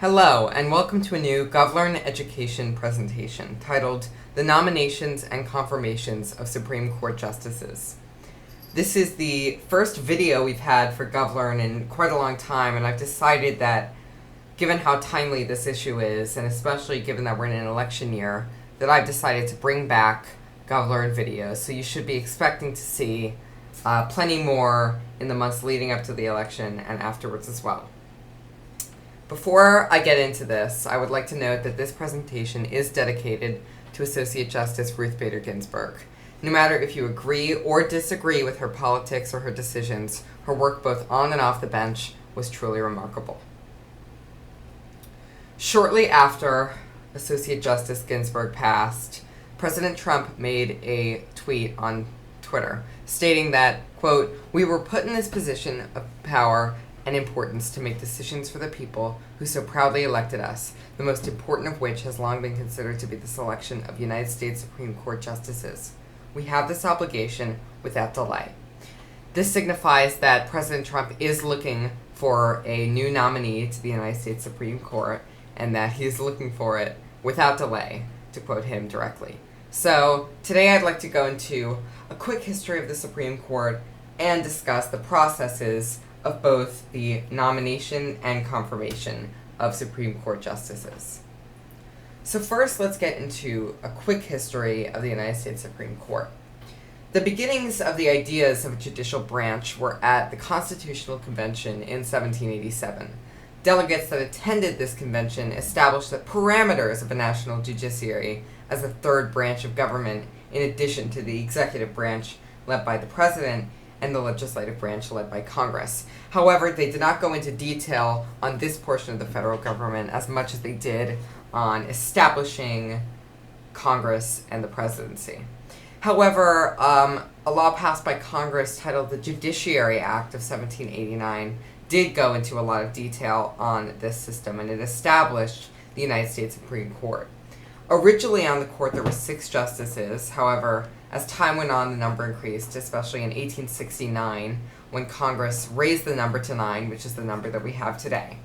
Hello, and welcome to a new GOVLEARN education presentation titled The Nominations and Confirmations of Supreme Court Justices. This is the first video we've had for GOVLEARN in quite a long time, and I've decided that given how timely this issue is, and especially given that we're in an election year, that I've decided to bring back GOVLEARN videos. So you should be expecting to see plenty more in the months leading up to the election and afterwards as well. Before I get into this, I would like to note that this presentation is dedicated to Associate Justice Ruth Bader Ginsburg. No matter if you agree or disagree with her politics or her decisions, her work both on and off the bench was truly remarkable. Shortly after Associate Justice Ginsburg passed, President Trump made a tweet on Twitter stating that, quote, "We were put in this position of power and importance to make decisions for the people who so proudly elected us, the most important of which has long been considered to be the selection of United States Supreme Court justices. We have this obligation without delay." This signifies that President Trump is looking for a new nominee to the United States Supreme Court, and that he's looking for it without delay, to quote him directly. So today I'd like to go into a quick history of the Supreme Court and discuss the processes of both the nomination and confirmation of Supreme Court justices. So first, let's get into a quick history of the United States Supreme Court. The beginnings of the ideas of a judicial branch were at the Constitutional Convention in 1787. Delegates that attended this convention established the parameters of a national judiciary as a third branch of government, in addition to the executive branch led by the president and the legislative branch led by Congress. However, they did not go into detail on this portion of the federal government as much as they did on establishing Congress and the presidency. However, a law passed by Congress titled the Judiciary Act of 1789 did go into a lot of detail on this system, and it established the United States Supreme Court. Originally on the court there were 6 justices. However, as time went on, the number increased, especially in 1869, when Congress raised the number to 9, which is the number that we have today.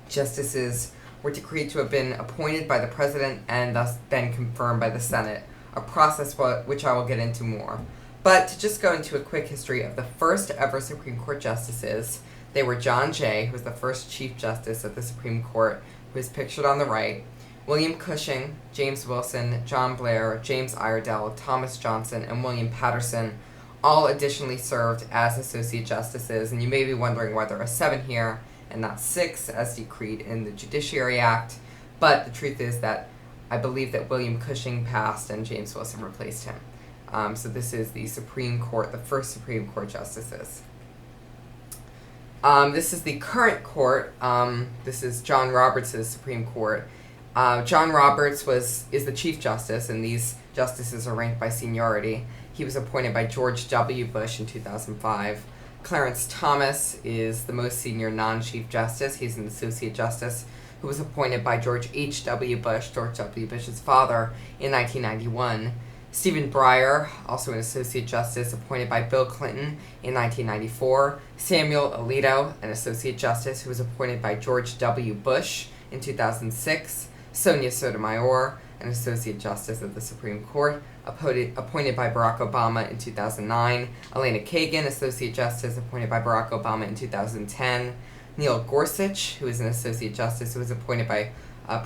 Justices were decreed to have been appointed by the President and thus then confirmed by the Senate, a process which I will get into more. But to just go into a quick history of the first ever Supreme Court justices, they were John Jay, who was the first Chief Justice of the Supreme Court, who is pictured on the right, William Cushing, James Wilson, John Blair, James Iredell, Thomas Johnson, and William Patterson all additionally served as Associate Justices, and you may be wondering why there are 7 here and not 6 as decreed in the Judiciary Act, but the truth is that I believe that William Cushing passed and James Wilson replaced him. So this is the Supreme Court, the first Supreme Court Justices. This is the current court. This is John Roberts' Supreme Court. John Roberts is the Chief Justice, and these justices are ranked by seniority. He was appointed by George W. Bush in 2005. Clarence Thomas is the most senior non-Chief Justice. He's an Associate Justice who was appointed by George H.W. Bush, George W. Bush's father, in 1991. Stephen Breyer, also an Associate Justice, appointed by Bill Clinton in 1994. Samuel Alito, an Associate Justice who was appointed by George W. Bush in 2006. Sonia Sotomayor, an Associate Justice of the Supreme Court, appointed by Barack Obama in 2009. Elena Kagan, Associate Justice, appointed by Barack Obama in 2010. Neil Gorsuch, who is an Associate Justice who was appointed by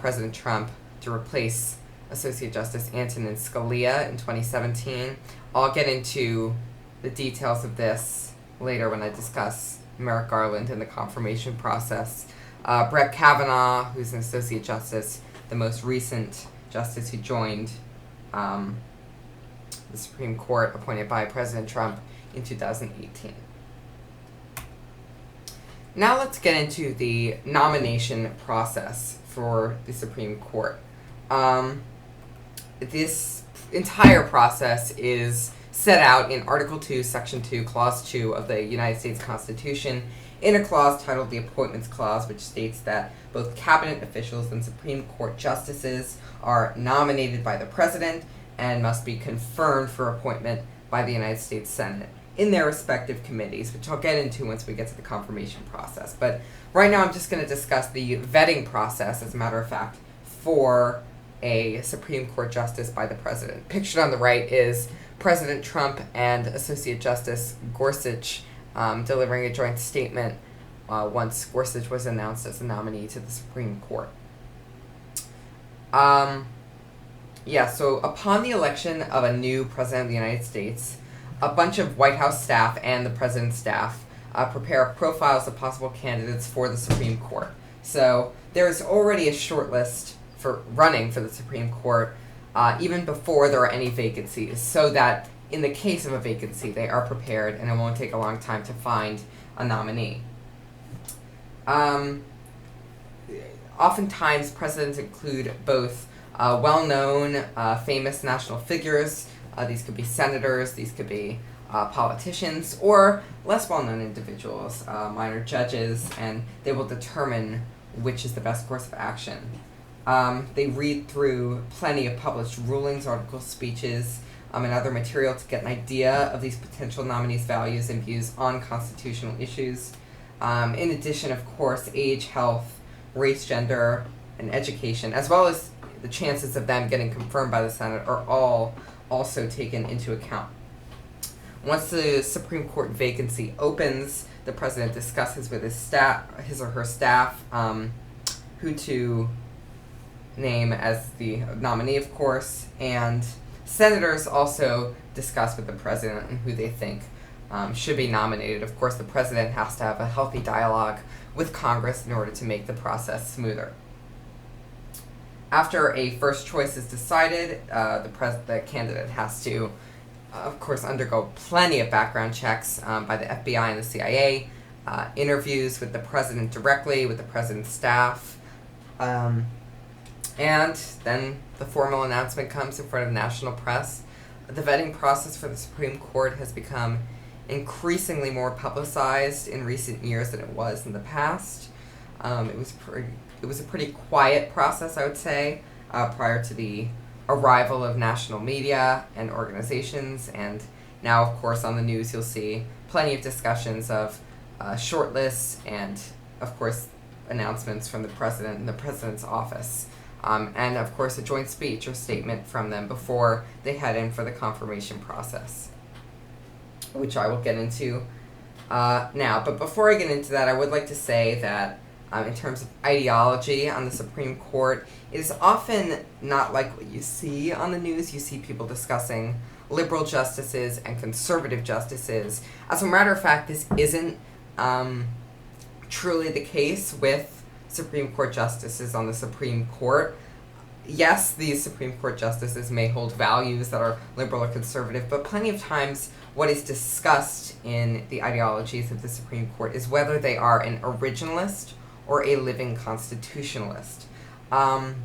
President Trump to replace Associate Justice Antonin Scalia in 2017. I'll get into the details of this later when I discuss Merrick Garland and the confirmation process. Brett Kavanaugh, who's an Associate Justice, the most recent justice who joined the Supreme Court, appointed by President Trump in 2018. Now let's get into the nomination process for the Supreme Court. This entire process is set out in Article 2, Section 2, Clause 2 of the United States Constitution, in a clause titled the Appointments Clause, which states that both cabinet officials and Supreme Court justices are nominated by the President and must be confirmed for appointment by the United States Senate. in their respective committees, which I'll get into once we get to the confirmation process. But right now I'm just going to discuss the vetting process, as a matter of fact, for a Supreme Court justice by the president. Pictured on the right is President Trump and Associate Justice Gorsuch delivering a joint statement once Gorsuch was announced as a nominee to the Supreme Court. So upon the election of a new president of the United States, a bunch of White House staff and the president's staff prepare profiles of possible candidates for the Supreme Court. So there's already a short list for running for the Supreme Court even before there are any vacancies, so that in the case of a vacancy, they are prepared and it won't take a long time to find a nominee. Oftentimes, presidents include both well-known, famous national figures. These could be senators, these could be politicians, or less well-known individuals, minor judges, and they will determine which is the best course of action. They read through plenty of published rulings, articles, speeches, and other material to get an idea of these potential nominees' values and views on constitutional issues. In addition, of course, age, health, race, gender, and education, as well as the chances of them getting confirmed by the Senate, are all also taken into account. Once the Supreme Court vacancy opens, the president discusses with his or her staff, who to name as the nominee, of course, and senators also discuss with the president and who they think should be nominated. Of course, the president has to have a healthy dialogue with Congress in order to make the process smoother. After a first choice is decided, the candidate has to, of course, undergo plenty of background checks by the FBI and the CIA, interviews with the president directly, with the president's staff, and then the formal announcement comes in front of national press. The vetting process for the Supreme Court has become increasingly more publicized in recent years than it was in the past. It was a pretty quiet process, I would say, prior to the arrival of national media and organizations. And now, of course, on the news, you'll see plenty of discussions of shortlists and, of course, announcements from the president and the president's office. And, of course, a joint speech or statement from them before they head in for the confirmation process, which I will get into now. But before I get into that, I would like to say that in terms of ideology on the Supreme Court, it is often not like what you see on the news. You see people discussing liberal justices and conservative justices. As a matter of fact, this isn't truly the case with Supreme Court justices on the Supreme Court. Yes, these Supreme Court justices may hold values that are liberal or conservative, but plenty of times what is discussed in the ideologies of the Supreme Court is whether they are an originalist or a living constitutionalist. For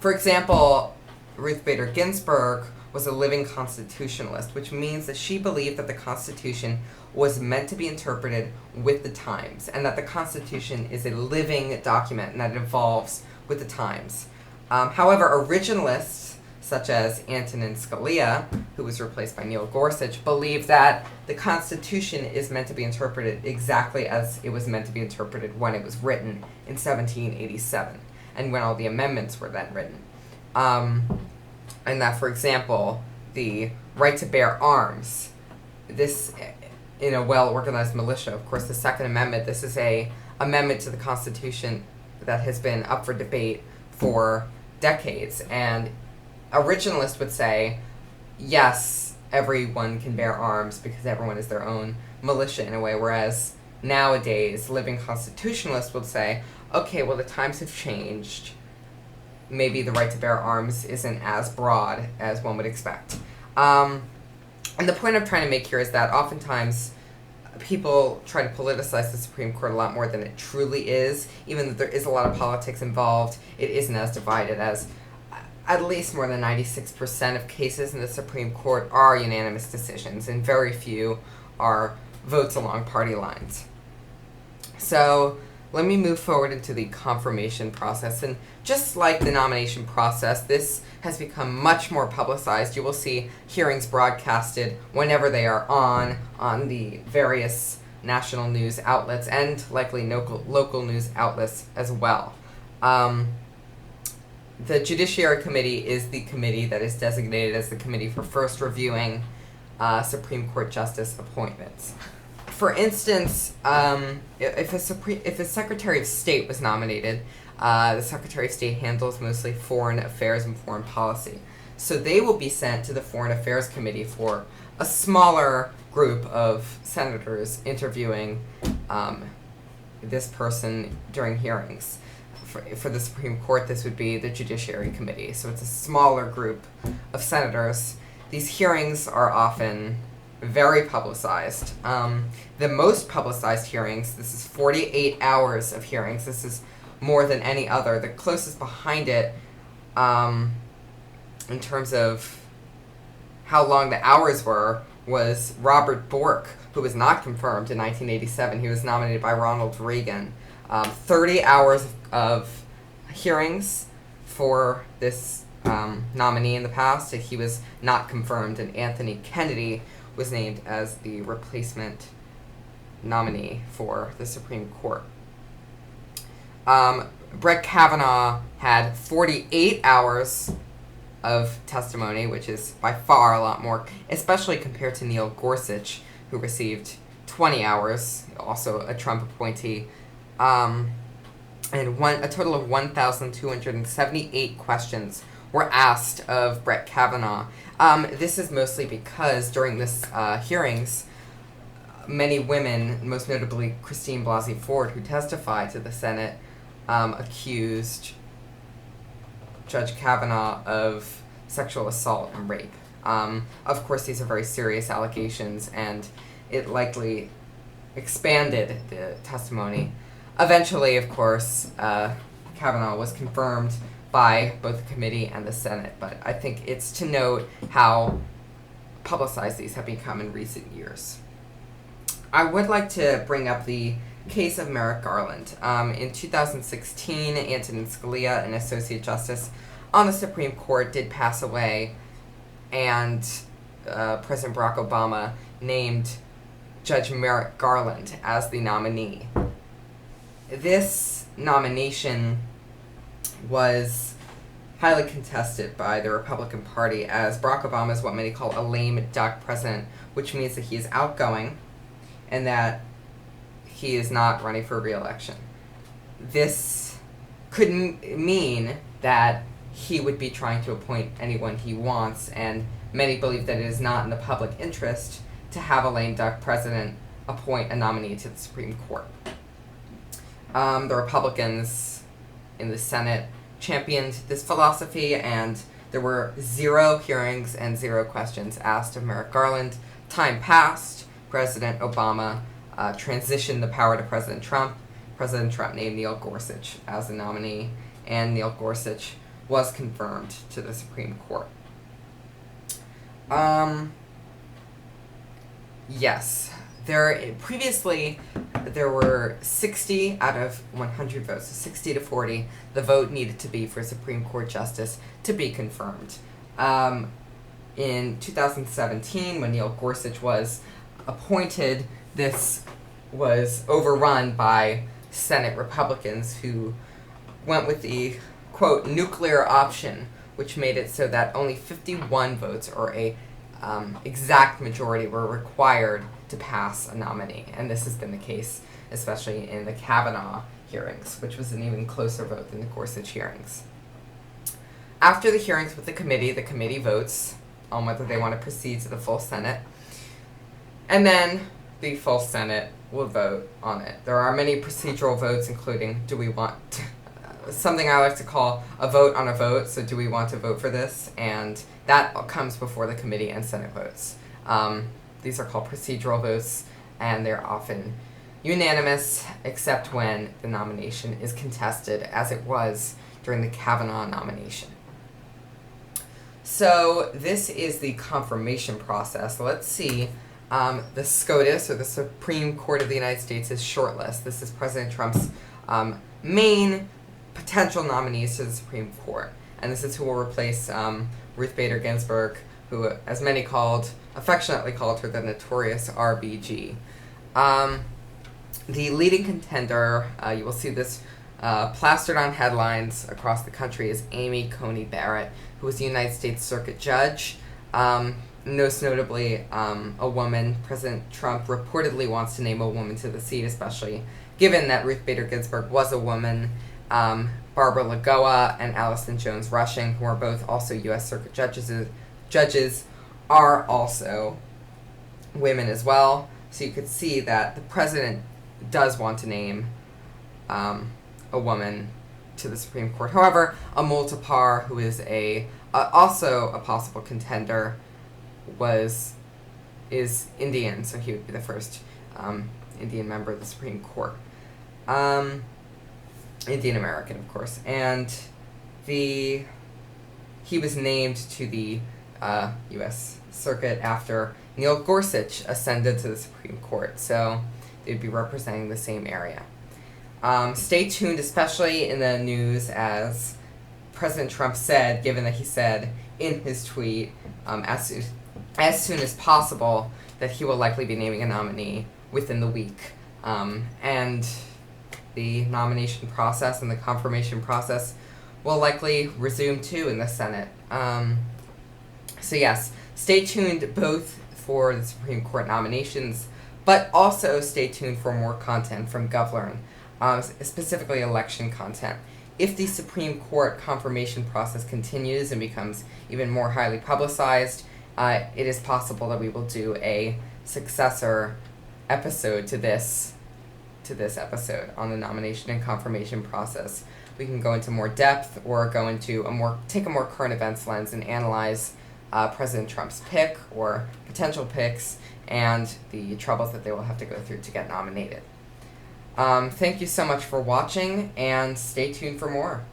example, Ruth Bader Ginsburg was a living constitutionalist, which means that she believed that the Constitution was meant to be interpreted with the times, and that the Constitution is a living document and that it evolves with the times. However, originalists, such as Antonin Scalia, who was replaced by Neil Gorsuch, believe that the Constitution is meant to be interpreted exactly as it was meant to be interpreted when it was written in 1787, and when all the amendments were then written. And that, for example, the right to bear arms, this in a well-organized militia, of course, the Second Amendment, this is a amendment to the Constitution that has been up for debate for decades, and originalists would say, yes, everyone can bear arms because everyone is their own militia in a way, whereas nowadays, living constitutionalists would say, okay, well, the times have changed. Maybe the right to bear arms isn't as broad as one would expect. And the point I'm trying to make here is that oftentimes people try to politicize the Supreme Court a lot more than it truly is. Even though there is a lot of politics involved, it isn't as divided as at least more than 96% of cases in the Supreme Court are unanimous decisions, and very few are votes along party lines. So let me move forward into the confirmation process. And just like the nomination process, this has become much more publicized. You will see hearings broadcasted whenever they are on the various national news outlets and likely local news outlets as well. The Judiciary Committee is the committee that is designated as the committee for first reviewing Supreme Court justice appointments. For instance, if a Secretary of State was nominated, the Secretary of State handles mostly foreign affairs and foreign policy. So they will be sent to the Foreign Affairs Committee for a smaller group of senators interviewing this person during hearings. For the Supreme Court, this would be the Judiciary Committee. So it's a smaller group of senators. These hearings are often very publicized. The most publicized hearings, this is 48 hours of hearings. This is more than any other. The closest behind it, in terms of how long the hours were, was Robert Bork, who was not confirmed in 1987. He was nominated by Ronald Reagan. 30 hours of hearings for this nominee in the past. He was not confirmed, and Anthony Kennedy was named as the replacement nominee for the Supreme Court. Brett Kavanaugh had 48 hours of testimony, which is by far a lot more, especially compared to Neil Gorsuch, who received 20 hours, also a Trump appointee, and a total of 1,278 questions were asked of Brett Kavanaugh. This is mostly because during this hearings, many women, most notably Christine Blasey Ford, who testified to the Senate, accused Judge Kavanaugh of sexual assault and rape. Of course, these are very serious allegations, and it likely expanded the testimony. Eventually, of course, Kavanaugh was confirmed by both the committee and the Senate, but I think it's to note how publicized these have become in recent years. I would like to bring up the case of Merrick Garland. In 2016, Antonin Scalia, an Associate Justice on the Supreme Court, did pass away, and President Barack Obama named Judge Merrick Garland as the nominee. This nomination was highly contested by the Republican Party, as Barack Obama is what many call a lame duck president, which means that he is outgoing and that he is not running for re-election. This couldn't mean that he would be trying to appoint anyone he wants, and many believe that it is not in the public interest to have a lame duck president appoint a nominee to the Supreme Court. The Republicans in the Senate championed this philosophy, and there were 0 hearings and 0 questions asked of Merrick Garland. Time passed. President Obama transitioned the power to President Trump. President Trump named Neil Gorsuch as the nominee, and Neil Gorsuch was confirmed to the Supreme Court. Yes. Previously, there were 60 out of 100 votes, so 60 to 40, the vote needed to be for a Supreme Court justice to be confirmed. In 2017, when Neil Gorsuch was appointed, this was overrun by Senate Republicans who went with the, quote, nuclear option, which made it so that only 51 votes, or a exact majority, were required to pass a nominee. And this has been the case, especially in the Kavanaugh hearings, which was an even closer vote than the Gorsuch hearings. After the hearings with the committee votes on whether they want to proceed to the full Senate, and then the full Senate will vote on it. There are many procedural votes, including do we want something I like to call a vote on a vote. So do we want to vote for this? And that comes before the committee and Senate votes. These are called procedural votes, and they're often unanimous, except when the nomination is contested, as it was during the Kavanaugh nomination. So this is the confirmation process. Let's see the SCOTUS, or the Supreme Court of the United States' shortlist. This is President Trump's main potential nominees to the Supreme Court. And this is who will replace Ruth Bader Ginsburg, who, as many affectionately called her, the Notorious RBG. The leading contender, you will see this plastered on headlines across the country, is Amy Coney Barrett, who was a United States Circuit Judge. Most notably, a woman. President Trump reportedly wants to name a woman to the seat, especially given that Ruth Bader Ginsburg was a woman. Barbara Lagoa and Allison Jones Rushing, who are both also U.S. Circuit judges, are also women as well. So you could see that the president does want to name a woman to the Supreme Court. However, Amol Tapar, who is also a possible contender, is Indian, so he would be the first Indian member of the Supreme Court. Indian American, of course, and he was named to the U.S. Circuit after Neil Gorsuch ascended to the Supreme Court, so they'd be representing the same area. Stay tuned, especially in the news, as President Trump said, given that he said in his tweet as soon as possible that he will likely be naming a nominee within the week, and the nomination process and the confirmation process will likely resume too in the Senate. So yes, stay tuned both for the Supreme Court nominations, but also stay tuned for more content from GOVLEARN, specifically election content. If the Supreme Court confirmation process continues and becomes even more highly publicized, it is possible that we will do a successor episode to this episode on the nomination and confirmation process. We can go into more depth or take a more current events lens and analyze President Trump's pick or potential picks and the troubles that they will have to go through to get nominated. Thank you so much for watching, and stay tuned for more.